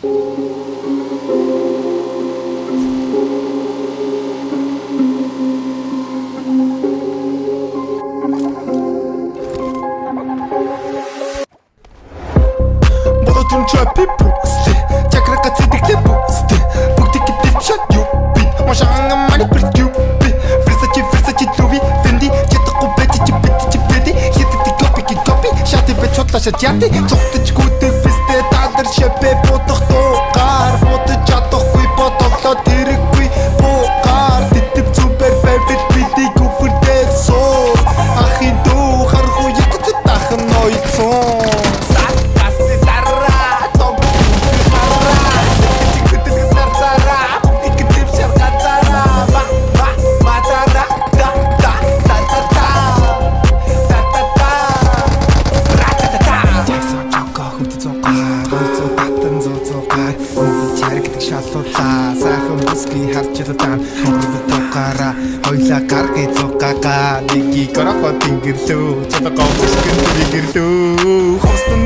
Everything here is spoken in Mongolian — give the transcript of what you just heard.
Болотун чапи пусти чакрака цэдиглэ пусти бүгдийг дэвшээ юу би машаанга мани прикюпи Versace Louis Fendi чадахгүй байж чи бити хитти копи шати бич хутлаша чати цогтч гүтээ бистэ тадар шапе бодох туугаар бодож чадахгүй бодоглоо тэрэггүй буугаар тэтв супер бэвэл бидийг үфэрдээ соо ахын дүү харах уу ятц тахан ноёцсон сайхан бүсгүй харж илуутан хөрөг токара хоёлаа гаргий цугага нэгийг орохо тэнгэрлөө чадгаа бүсгэн тэнгэрлөө хостон